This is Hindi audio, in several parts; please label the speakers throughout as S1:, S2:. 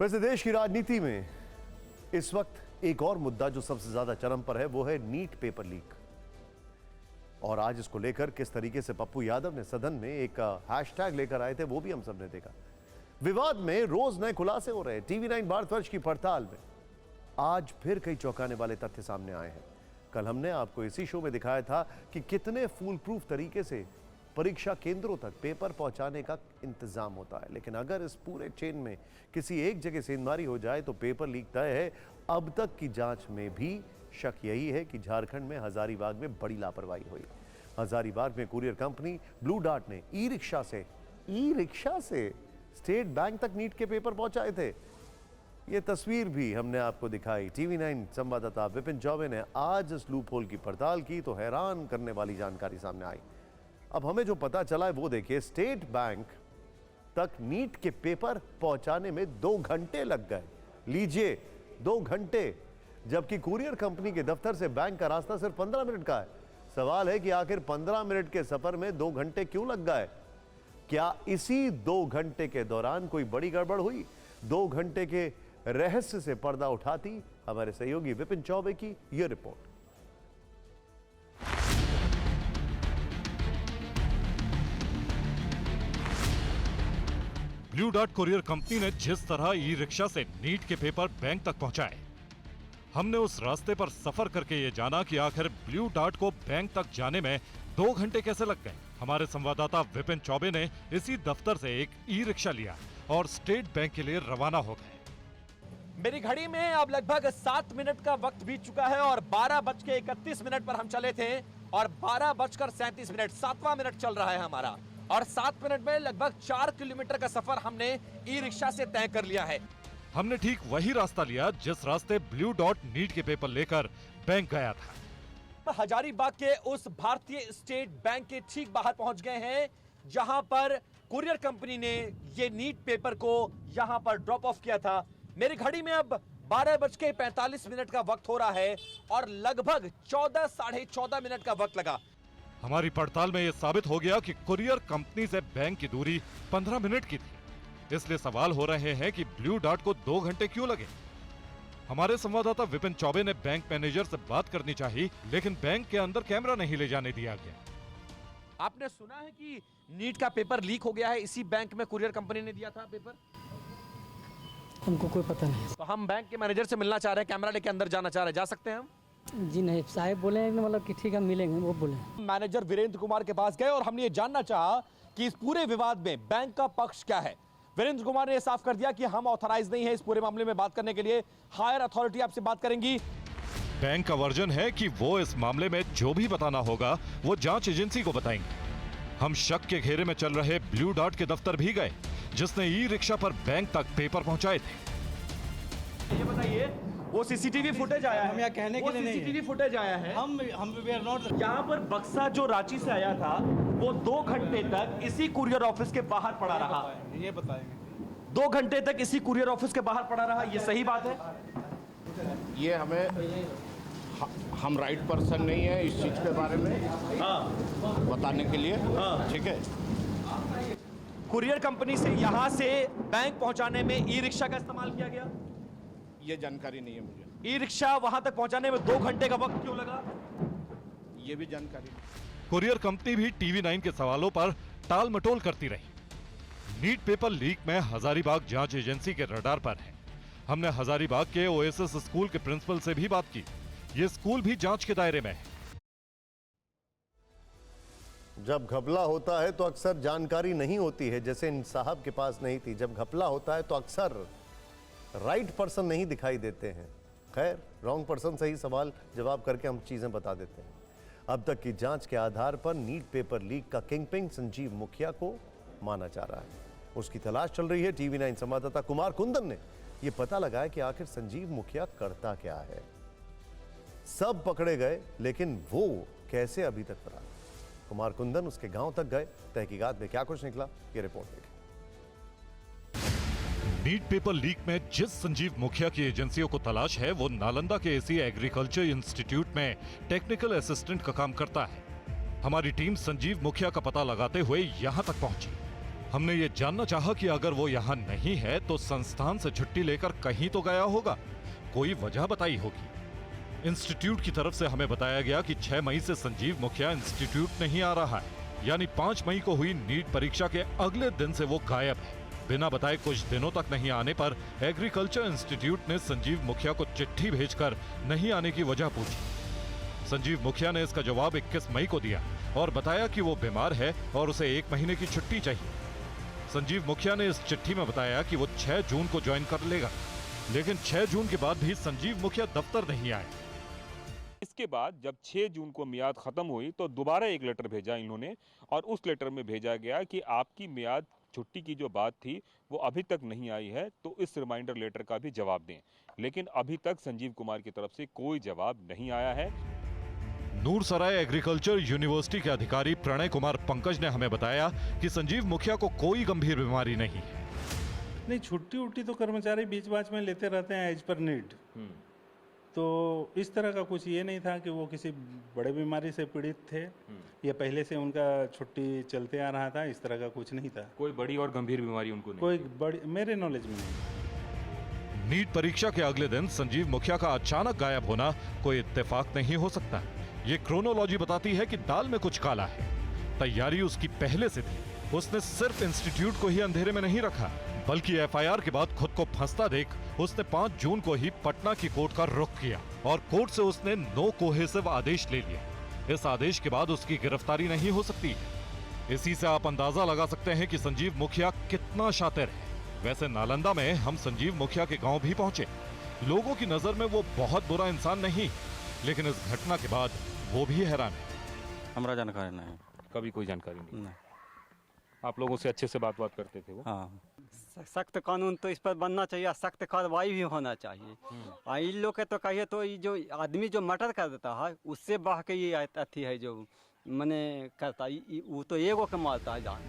S1: वैसे देश की राजनीति में इस वक्त एक और मुद्दा जो सबसे ज्यादा चरम पर है वो है नीट पेपर लीक। और आज इसको लेकर किस तरीके से पप्पू यादव ने सदन में एक हैशटैग लेकर आए थे वो भी हम सबने देखा। विवाद में रोज नए खुलासे हो रहे हैं। टीवी 9 भारतवर्ष की पड़ताल में आज फिर कई चौंकाने वाले तथ्य सामने आए हैं। कल हमने आपको इसी शो में दिखाया था कि कितने फूल प्रूफ तरीके से परीक्षा केंद्रों तक पेपर पहुंचाने का इंतजाम होता है, लेकिन अगर इस पूरे चेन में किसी एक जगह सेंधमारी हो जाए तो पेपर लीक तय है। अब तक की जांच में भी शक यही है कि झारखंड में हजारीबाग में बड़ी लापरवाही हुई। हजारीबाग में कुरियर कंपनी ब्लू डार्ट ने ई रिक्शा से स्टेट बैंक तक नीट के पेपर पहुंचाए थे। ये तस्वीर भी हमने आपको दिखाई। टीवी 9 संवाददाता विपिन चौबे ने आज इस लूप होल की पड़ताल की तो हैरान करने वाली जानकारी सामने आई। अब हमें जो पता चला है वो देखिए। स्टेट बैंक तक नीट के पेपर पहुंचाने में 2 घंटे लग गए। लीजिए 2 घंटे, जबकि कुरियर कंपनी के दफ्तर से बैंक का रास्ता सिर्फ 15 मिनट का है। सवाल है कि आखिर 15 मिनट के सफर में 2 घंटे क्यों लग गए? क्या इसी 2 घंटे के दौरान कोई बड़ी गड़बड़ हुई? 2 घंटे के रहस्य से पर्दा उठाती हमारे सहयोगी विपिन चौबे की यह report.
S2: Blue dart courier company ने जिस तरह ई रिक्शा से नीट के पेपर बैंक तक पहुंचाए, हमने उस रास्ते पर सफर करके ये जाना कि आखिर ब्लू डार्ट को बैंक तक जाने में 2 घंटे कैसे लग गए। हमारे संवाददाता विपिन चौबे ने इसी दफ्तर से एक ई रिक्शा लिया और स्टेट बैंक के लिए रवाना हो गए।
S3: मेरी घड़ी में अब लगभग 7 मिनट का वक्त बीत चुका है और 12:31 पर हम चले थे और 12:37 7वां मिनट चल रहा है हमारा, और 7 मिनट में लगभग 4 किलोमीटर का सफर हमने ई रिक्शा से तय कर लिया है।
S2: हमने ठीक वही रास्ता लिया जिस रास्ते ब्लू डॉट नीट के पेपर लेकर बैंक गया था।
S3: हजारीबाग के उस भारतीय स्टेट बैंक के ठीक बाहर पहुंच गए हैं जहां पर कुरियर कंपनी ने ये नीट पेपर को यहां पर ड्रॉप ऑफ किया था। मेरी घड़ी में अब 12:45 का वक्त हो रहा है और लगभग 14 साढ़े 14 मिनट का वक्त लगा।
S2: हमारी पड़ताल में यह साबित हो गया कि कुरियर कंपनी से बैंक की दूरी 15 मिनट की थी। इसलिए सवाल हो रहे हैं कि ब्लू डार्ट को 2 घंटे क्यों लगे। हमारे संवाददाता विपिन चौबे ने बैंक मैनेजर से बात करनी चाहिए, लेकिन बैंक के अंदर कैमरा नहीं ले जाने दिया गया।
S3: आपने सुना है कि नीट का पेपर लीक हो गया है, इसी बैंक में कुरियर कंपनी ने दिया था पेपर?
S4: हमको कोई पता नहीं।
S3: तो हम बैंक के मैनेजर से मिलना चाह रहे हैं, कैमरा लेके अंदर जाना चाह रहे हैं, जा सकते हैं हम?
S4: जी नहीं, साहब बोले हैं मतलब कि ठीक है मिलेंगे, वो बोले।
S3: मैनेजर वीरेंद्र कुमार के पास गए और हमने ये जानना चाहा कि इस पूरे विवाद में बैंक का पक्ष क्या है। वीरेंद्र कुमार ने यह साफ कर दिया कि हम ऑथराइज नहीं है इस पूरे मामले में बात करने के लिए, हायर अथॉरिटी आपसे बात करेंगी।
S2: बैंक का वर्जन है कि वो इस मामले में जो भी बताना होगा वो जांच एजेंसी को बताएंगे। हम शक के घेरे में चल रहे ब्लू डार्ट के दफ्तर भी गए जिसने ई रिक्शा पर बैंक तक पेपर पहुंचाए थे।
S3: ये बताइए, वो सीसीटीवी फुटेज आया है?
S4: हम यहाँ कहने के लिए नहीं है।
S3: सीसीटीवी फुटेज आया है।
S4: हम वी आर नॉट।
S3: यहाँ पर बक्सा जो रांची से आया था वो 2 घंटे तक इसी कुरियर ऑफिस के बाहर पड़ा रहा।
S4: ये बताएंगे
S3: 2 घंटे तक इसी कुरियर ऑफिस के बाहर पड़ा रहा, ये सही बात है?
S5: ये हम राइट पर्सन नहीं है इस चीज के बारे में बताने के लिए। ठीक है,
S3: कुरियर कंपनी से यहाँ से बैंक पहुंचाने में ई रिक्शा का इस्तेमाल किया गया?
S5: ये जानकारी नहीं है मुझे।
S3: ई रिक्शा वहां तक पहुंचाने में 2 घंटे का वक्त क्यों लगा?
S5: ये भी जानकारी नहीं।
S2: कुरियर कंपनी भी टीवी 9 के सवालों पर टाल मटोल करती रही। नीट पेपर लीक में हजारीबाग जांच एजेंसी के रडार पर है। हमने हजारीबाग के ओएसएस स्कूल के प्रिंसिपल से भी बात की। ये स्कूल भी जांच के दायरे में है।
S1: जब घपला होता है तो अक्सर जानकारी नहीं होती है, जैसे इन साहब के पास नहीं थी। जब घपला होता है तो अक्सर राइट पर्सन नहीं दिखाई देते हैं। खैर, रॉन्ग पर्सन से ही सवाल जवाब करके हम चीजें बता देते हैं। अब तक की जांच के आधार पर नीट पेपर लीक का किंगपिन संजीव मुखिया को माना जा रहा है। उसकी तलाश चल रही है। टीवी 9 संवाददाता कुमार कुंदन ने यह पता लगाया कि आखिर संजीव मुखिया करता क्या है। सब पकड़े गए, लेकिन वो कैसे अभी तक फरार? कुमार कुंदन उसके गांव तक गए। तहकीकात में क्या कुछ निकला, ये रिपोर्ट देखिए।
S2: नीट पेपर लीक में जिस संजीव मुखिया की एजेंसियों को तलाश है वो नालंदा के एसी एग्रीकल्चर इंस्टीट्यूट में टेक्निकल असिस्टेंट का काम करता है। हमारी टीम संजीव मुखिया का पता लगाते हुए यहां तक पहुंची। हमने ये जानना चाहा कि अगर वो यहाँ नहीं है तो संस्थान से छुट्टी लेकर कहीं तो गया होगा, कोई वजह बताई होगी। इंस्टीट्यूट की तरफ से हमें बताया गया कि 6 मई से संजीव मुखिया इंस्टीट्यूट नहीं आ रहा है, यानी 5 मई को हुई नीट परीक्षा के अगले दिन से वो गायब है। बिना बताए कुछ दिनों तक नहीं आने पर एग्रीकल्चर इंस्टीट्यूट ने संजीव मुखिया को चिट्ठी भेजकर नहीं आने की वजह पूछी। संजीव मुखिया ने इसका जवाब 21 मई को दिया और बताया कि वो बीमार है और उसे 1 महीने की छुट्टी चाहिए। संजीव मुखिया ने इस चिट्ठी में बताया कि वो 6 जून को ज्वाइन कर लेगा, लेकिन 6 जून के बाद भी संजीव मुखिया दफ्तर नहीं आए।
S6: इसके बाद जब 6 जून को मियाद खत्म हुई तो दोबारा एक लेटर भेजा इन्होंने और उस लेटर में भेजा गया कि आपकी मियाद छुट्टी की जो बात थी वो अभी तक नहीं आई है, तो इस रिमाइंडर लेटर का भी जवाब दें। लेकिन अभी तक संजीव कुमार की तरफ से कोई जवाब नहीं आया है।
S2: नूरसराय एग्रीकल्चर यूनिवर्सिटी के अधिकारी प्रणय कुमार पंकज ने हमें बताया कि संजीव मुखिया को कोई गंभीर बीमारी नहीं है।
S7: नहीं, छुट्टी उट्टी तो कर्मचारी बीच बाच में लेते रहते हैं एज पर नीड। तो इस तरह का कुछ ये नहीं था कि वो किसी बड़े बीमारी से पीड़ित थे या पहले से उनका छुट्टी चलते आ रहा था, इस तरह का कुछ नहीं था।
S6: कोई बड़ी और गंभीर बीमारी उनको नहीं?
S7: कोई बड़ी मेरे नॉलेज में नहीं।
S2: नीट परीक्षा के अगले दिन संजीव मुखिया का अचानक गायब होना कोई इत्तेफाक नहीं हो सकता। ये क्रोनोलॉजी बताती है कि दाल में कुछ काला है। तैयारी उसकी पहले से थी। उसने सिर्फ इंस्टीट्यूट को ही अंधेरे में नहीं रखा, बल्कि एफआईआर के बाद खुद को फंसता देख उसने 5 जून को ही पटना की कोर्ट का रुख किया और कोर्ट से उसने नो कोहेसिव आदेश ले लिया। इस आदेश के बाद उसकी गिरफ्तारी नहीं हो सकती है। इसी से आप अंदाजा लगा सकते हैं कि संजीव मुखिया कितना शातिर है। वैसे नालंदा में हम संजीव मुखिया के गांव भी पहुंचे। लोगों की नजर में वो बहुत बुरा इंसान नहीं, लेकिन इस घटना के बाद वो भी हैरान है।
S8: हमारा जानकारी नहीं।
S6: कभी कोई जानकारी नहीं?
S8: नहीं।
S6: आप लोगों से अच्छे से बात करते थे वो?
S8: हाँ, सख्त कानून तो इस पर बनना चाहिए, सख्त कार्रवाई भी होना चाहिए। इन लोग के तो कहिए तो ये जो आदमी जो मर्डर कर देता है उससे बढ़ के ये अथी है जो मने करता है, वो तो एगो के मारता है जान।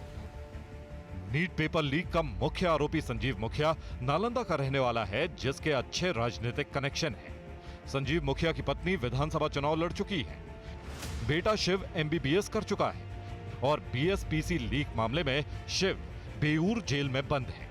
S2: नीट पेपर लीक का मुख्य आरोपी संजीव मुखिया नालंदा का रहने वाला है, जिसके अच्छे राजनीतिक कनेक्शन है। संजीव मुखिया की पत्नी विधानसभा चुनाव लड़ चुकी है, बेटा शिव MBBS कर चुका है और BSPC लीक मामले में शिव बेऊर जेल में बंद है।